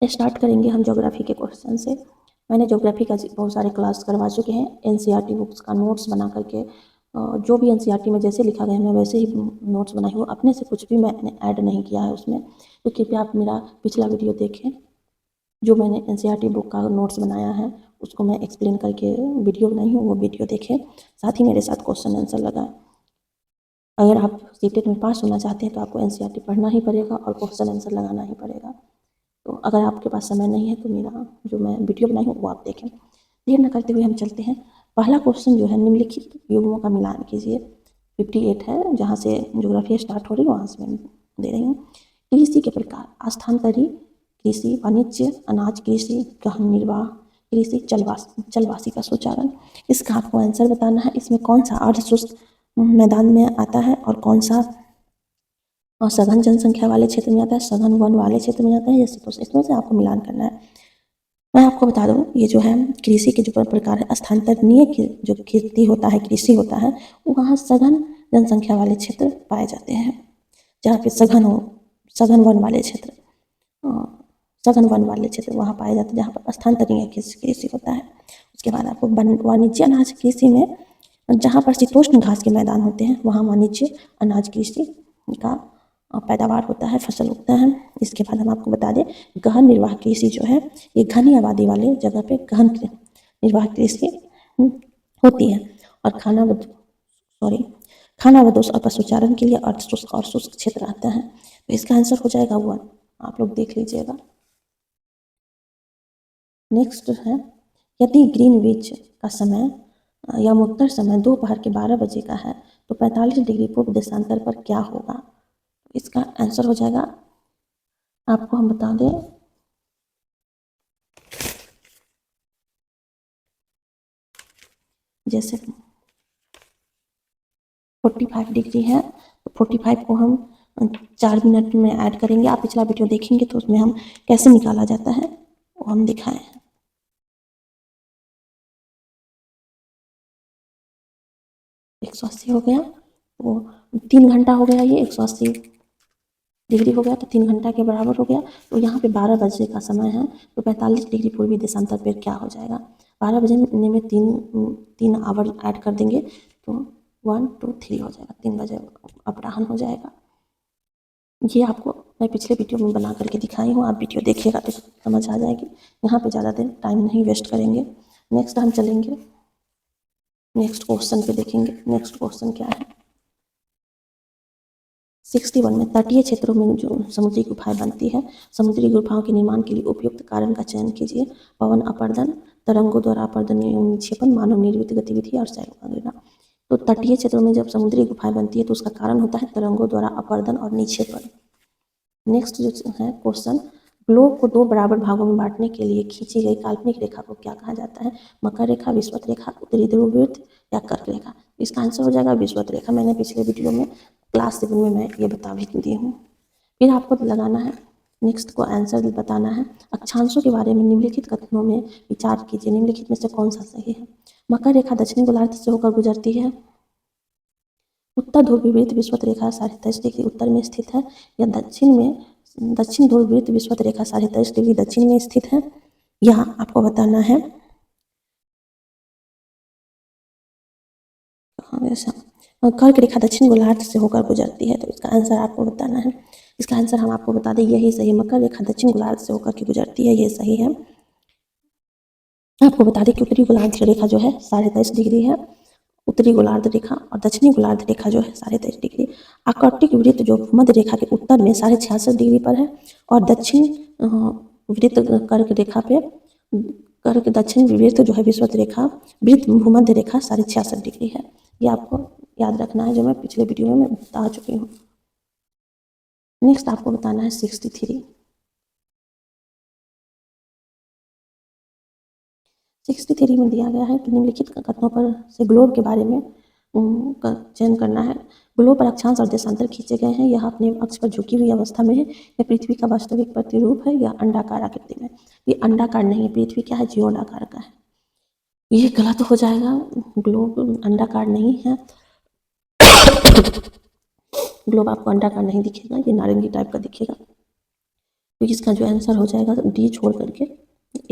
Start करेंगे हम geography के क्वेश्चन से। मैंने ज्योग्राफी का बहुत सारे क्लास करवा चुके हैं। एनसीईआरटी बुक्स का नोट्स बना करके जो भी एनसीईआरटी में जैसे लिखा गया है मैं वैसे ही नोट्स बनाई हूँ, अपने से कुछ भी मैंने ऐड नहीं किया है उसमें। तो कृपया आप मेरा पिछला वीडियो देखें, जो मैंने एनसीईआरटी बुक का नोट्स बनाया है उसको मैं एक्सप्लेन करके वीडियो बनाई हूँ, वो वीडियो देखें, साथ ही मेरे साथ क्वेश्चन आंसर लगाएं। अगर आप सीटेट में पास होना चाहते हैं तो आपको एनसीईआरटी पढ़ना ही पड़ेगा और क्वेश्चन आंसर लगाना ही पड़ेगा। तो अगर आपके पास समय नहीं है तो मेरा जो मैं वीडियो बनाई हूँ वो आप देखें। देर न करते हुए हम चलते हैं। पहला क्वेश्चन जो है, निम्नलिखित युग्मों का मिलान कीजिए। 58 है, जहाँ से ज्योग्राफी स्टार्ट हो रही है वहाँ से मैं दे रही हूँ। कृषि के प्रकार: स्थानांतरी कृषि, वाणिज्य, अनाज कृषि, गहन निर्वाह कृषि, चलवासी का सुचारण। इसका आपको आंसर बताना है। इसमें कौन सा अर्ध शुष्क मैदान में आता है और कौन सा और सघन जनसंख्या वाले क्षेत्र में आता है, सघन वन वाले क्षेत्र में आता है, जैसे तो इसमें से आपको मिलान करना है। मैं आपको बता दूं, ये जो है कृषि के जो प्रकार है, स्थानांतरणीय जो खेती होता है, कृषि होता है, वहाँ सघन जनसंख्या वाले क्षेत्र पाए जाते हैं। जहाँ पे सघन वन वाले क्षेत्र सघन वन वाले क्षेत्र वहाँ पाए जाते हैं, जहाँ पर स्थानांतरणीय कृषि होता है। उसके बाद आपको वाणिज्य अनाज कृषि में, जहाँ पर शीतोष्ण घास के मैदान होते हैं वहाँ वाणिज्य अनाज कृषि का पैदावार होता है, फसल उगता है। इसके बाद हम आपको बता दें, गहन निर्वाह कृषि जो है, ये घनी आबादी वाले जगह पे गहन निर्वाह कृषि होती है। और खानाबदोश और पशुचारण के लिए अर्ध शुष्क और शुष्क क्षेत्र आता है। तो इसका आंसर हो जाएगा 1, आप लोग देख लीजिएगा। नेक्स्ट है, यदि ग्रीनविच का समय या उत्तर समय दोपहर के 12 बजे का है तो 45 डिग्री पूर्व देशांतर पर क्या होगा? इसका आंसर हो जाएगा, आपको हम बता दें, जैसे 45 डिग्री है तो 45 को हम 4 मिनट में ऐड करेंगे। आप पिछला वीडियो देखेंगे तो उसमें हम कैसे निकाला जाता है वो हम दिखाएं हैं। 180 हो गया, वो 3 घंटा हो गया, ये 180 डिग्री हो गया तो 3 घंटा के बराबर हो गया। तो यहाँ पे 12 बजे का समय है तो 45 डिग्री पूर्वी देशांतर पर क्या हो जाएगा? 12 बजे में 3 आवर ऐड कर देंगे तो 1 2 3 हो जाएगा, 3 बजे अपराह्न हो जाएगा। ये आपको मैं पिछले वीडियो में बना करके दिखाई हूँ, आप वीडियो देखिएगा तो समझ आ जाएगी। यहाँ पे ज़्यादा देर टाइम नहीं वेस्ट करेंगे। नेक्स्ट हम चलेंगे, नेक्स्ट क्वेश्चन पे देखेंगे। नेक्स्ट क्वेश्चन क्या है? 61 में, तटीय क्षेत्रों में जो समुद्री गुफाएं बनती है, समुद्री गुफाओं के निर्माण के लिए उपयुक्त कारण का चयन कीजिए। पवन अपर्दन, तरंगों द्वारा अपर्दन एवं निक्षेपण, मानव निर्मित गतिविधि और शैलों का गिरना। तो तटीय क्षेत्रों में जब समुद्री गुफाएं बनती है तो उसका कारण होता है तरंगों द्वारा अपर्दन और निक्षेपण। नेक्स्ट जो है क्वेश्चन, ग्लोब को 2 बराबर भागों में बांटने के लिए खींची गई काल्पनिक रेखा को क्या कहा जाता है? मकर रेखा, विषुवत रेखा, उत्तरी ध्रुववृत्त या कर्क रेखा? इसका आंसर हो जाएगा विषुवत रेखा। मैंने पिछले वीडियो में क्लास 7 में मैं ये बता भी दी हूँ। फिर आपको लगाना है, नेक्स्ट को आंसर बताना है। अक्षांशों के बारे में निम्नलिखित कथनों में विचार कीजिए, निम्नलिखित में से कौन सा सही है? मकर रेखा दक्षिणी गोलार्ध से होकर गुजरती है, उत्तर ध्रुव विपरीत विषुवत रेखा 23.5 डिग्री उत्तर में स्थित है, या दक्षिण ध्रुव विपरीत विषुवत रेखा 23.5 डिग्री दक्षिण में स्थित है। यहाँ आपको बताना है, कर्क रेखा दक्षिण गोलार्ध से होकर गुजरती है, तो इसका आंसर आपको बताना है। इसका आंसर हम आपको बता दें, यही सही, मकर रेखा दक्षिण गोलार्ध से होकर के गुजरती है, ये सही है। आपको बता दें कि उत्तरी गोलार्ध रेखा जो है 23.5 डिग्री है, उत्तरी गोलार्ध रेखा, और दक्षिणी गोलार्ध रेखा जो है 23.5 डिग्री। आर्कटिक वृत्त जो भूमध्य रेखा के उत्तर में 66.5 डिग्री पर है, और दक्षिण वृत्त कर्क रेखा पे, कर्क दक्षिण वृत्त जो है विषुवत रेखा, वृत्त भूमध्य रेखा 66.5 डिग्री है। ये आपको याद रखना है, जो मैं पिछले वीडियो में मैं बता चुकी हूँ। नेक्स्ट आपको बताना है 63 में दिया गया है कि निम्नलिखित कथनों पर से ग्लोब के बारे में का चयन करना है। ग्लोब पर अक्षांश और देशांतर खींचे गए हैं, यह अपने अक्ष पर झुकी हुई अवस्था में है, यह पृथ्वी का वास्तविक प्रतिरूप है, यह अंडाकार आकृति में। ये अंडाकार नहीं है, पृथ्वी क्या है, जीवनाकार का है। ये गलत हो जाएगा, ग्लोब अंडाकार नहीं है। ग्लोब आपको अंडाकार नहीं दिखेगा, ये नारंगी टाइप का दिखेगा। तो इसका जो आंसर हो जाएगा डी छोड़ करके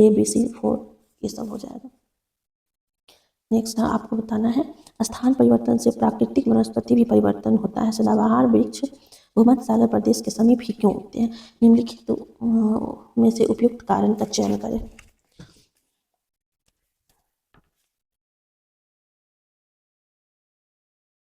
ABC 4 ये सब हो जाएगा। नेक्स्ट आपको बताना है स्थान परिवर्तन से प्राकृतिक वनस्पति भी परिवर्तन होता है। सदाबहार वृक्ष भूमध्य सागर प्रदेश के समीप ही क्यों उगते हैं? निम्नलिखित में से उपयुक्त कारण का चयन करें।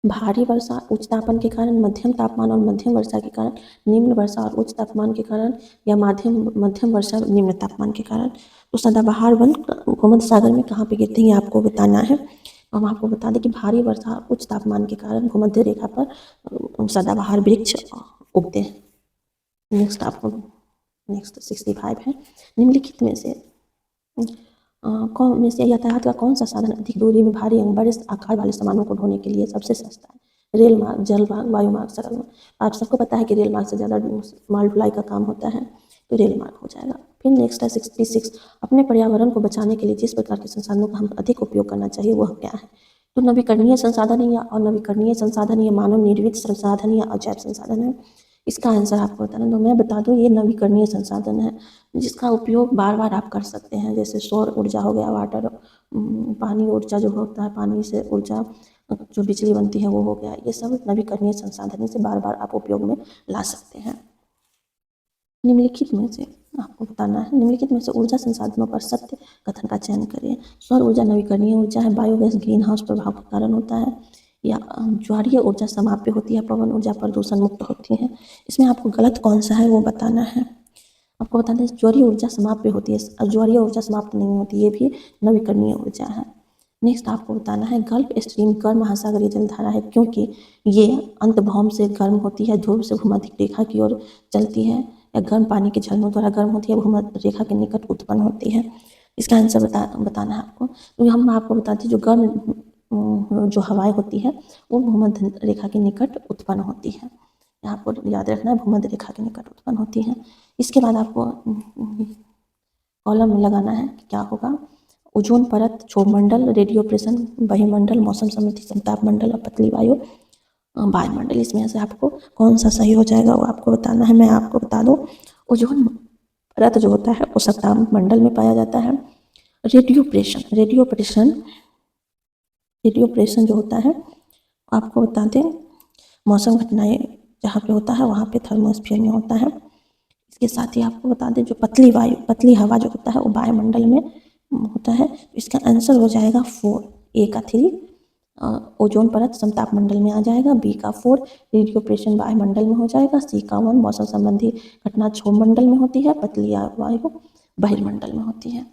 भारी वर्षा उच्च तापमान के कारण, मध्यम तापमान और मध्यम वर्षा के कारण, निम्न वर्षा और उच्च तापमान के कारण, या मध्यम वर्षा निम्न तापमान के कारण। तो सदाबहार वन भूमध्य सागर में कहाँ पे गिरते हैं ये आपको बताना है। हम आपको बता दें कि भारी वर्षा उच्च तापमान के कारण भूमध्य रेखा पर सदाबहार वृक्ष उगते हैं। नेक्स्ट 65 है। निम्नलिखित में से कौन में से यातायात का कौन सा साधन अधिक दूरी में भारी एवं बड़े आकार वाले सामानों को ढोने के लिए सबसे सस्ता है? रेल मार्ग, जल मार्ग, वायु मार्ग, सड़क मार्ग। आप सबको पता है कि रेल मार्ग से ज़्यादा माल ढुलाई का काम होता है, तो रेल मार्ग हो जाएगा। फिर नेक्स्ट है 66। अपने पर्यावरण को बचाने के लिए जिस प्रकार के संसाधनों का हम अधिक उपयोग करना चाहिए वह क्या है? तो नवीकरणीय संसाधन या अनवीकरणीय संसाधन या मानव निर्मित संसाधन या अजैव संसाधन है। इसका आंसर आपको बताना, तो मैं बता दूं ये नवीकरणीय संसाधन है जिसका उपयोग बार बार आप कर सकते हैं। जैसे सौर ऊर्जा हो गया, वाटर पानी ऊर्जा जो होता है, पानी से ऊर्जा जो बिजली बनती है वो हो गया। ये सब नवीकरणीय संसाधन से बार बार आप उपयोग में ला सकते हैं। निम्नलिखित में से आपको बताना है, निम्नलिखित में से ऊर्जा संसाधनों पर सत्य कथन का चयन करिए। सौर ऊर्जा नवीकरणीय ऊर्जा है, बायोगैस ग्रीन हाउस प्रभाव के कारण होता है, या ज्वारीय ऊर्जा समाप्य होती है, पवन ऊर्जा प्रदूषण मुक्त होती है। इसमें आपको गलत कौन सा है वो बताना है। आपको बता दें ज्वारीय ऊर्जा समाप्य होती है, ज्वारीय ऊर्जा समाप्त नहीं होती, ये भी नवीकरणीय ऊर्जा है। नेक्स्ट आपको बताना है गल्फ स्ट्रीम गर्म महासागरीय जलधारा है क्योंकि ये अंतर्भौम से गर्म होती है, ध्रुव से भूमध्य रेखा की ओर चलती है, या गर्म पानी के झरनों द्वारा गर्म होती है, भूमध्य रेखा के निकट उत्पन्न होती है। इसका आंसर बताना है आपको। तो हम आपको बताते हैं जो गर्म जो हवाएं होती है वो भूमध्य रेखा के निकट उत्पन्न होती है। यहाँ पर याद रखना है भूमध्य रेखा के निकट उत्पन्न होती है। इसके बाद आपको कॉलम में लगाना है कि क्या होगा। ओजोन परत, क्षोभमंडल, रेडियो प्रेशन, बहिर्मंडल, मौसम संबंधी समताप मंडल और पतली वायु वायुमंडल। इसमें से आपको कौन सा सही हो जाएगा वो आपको बताना है। मैं आपको बता दूं ओजोन परत जो होता है वो समताप मंडल में पाया जाता है। रेडियो प्रेशन जो होता है आपको बता दें मौसम घटनाएं जहाँ पे होता है वहाँ पे थर्मोस्फीयर में होता है। इसके साथ ही आपको बता दें जो पतली हवा जो होता है वो वायुमंडल में होता है। इसका आंसर हो जाएगा 4, ए का 3 ओजोन परत समताप मंडल में आ जाएगा, बी का 4 रेडियो प्रेशन वायुमंडल में हो जाएगा, सी का 1 मौसम संबंधी घटना क्षोभमंडल में होती है, पतली वायु बहिर्मंडल में होती है।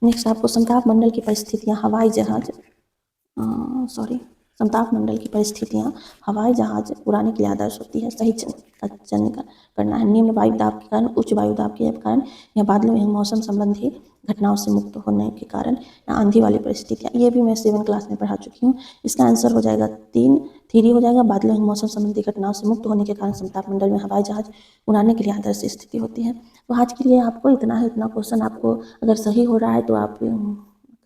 नेक्स्ट आपको समताप मंडल की परिस्थितियाँ हवाई जहाज समताप मंडल की परिस्थितियाँ हवाई जहाज उड़ाने के लिए आदर्श होती है। सही चयन करना है। निम्न वायु दाब के कारण, उच्च वायु दाब के कारण, या बादलों या मौसम संबंधी घटनाओं से मुक्त होने के कारण, या आंधी वाली परिस्थितियाँ। ये भी मैं 7 क्लास में पढ़ा चुकी हूँ। इसका आंसर हो जाएगा 3 हो जाएगा। बादलों या मौसम संबंधी घटनाओं से मुक्त होने के कारण समताप मंडल में हवाई जहाज उड़ाने के लिए आदर्श स्थिति होती है। तो आज के लिए आपको इतना है। इतना क्वेश्चन आपको अगर सही हो रहा है तो आप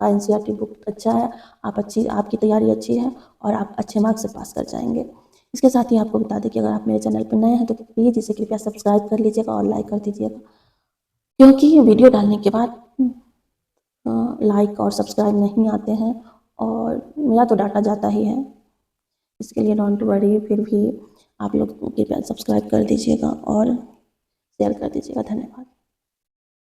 का NCERT बुक अच्छा है, आपकी तैयारी अच्छी है और आप अच्छे मार्क्स से पास कर जाएंगे। इसके साथ ही आपको बता दें कि अगर आप मेरे चैनल पर नए हैं तो प्लीज़ इसे कृपया सब्सक्राइब कर लीजिएगा और लाइक कर दीजिएगा, क्योंकि वीडियो डालने के बाद लाइक और सब्सक्राइब नहीं आते हैं और मेरा तो डाटा जाता ही है। इसके लिए डोंट वरी, फिर भी आप लोग कृपया सब्सक्राइब कर दीजिएगा और शेयर कर दीजिएगा। धन्यवाद।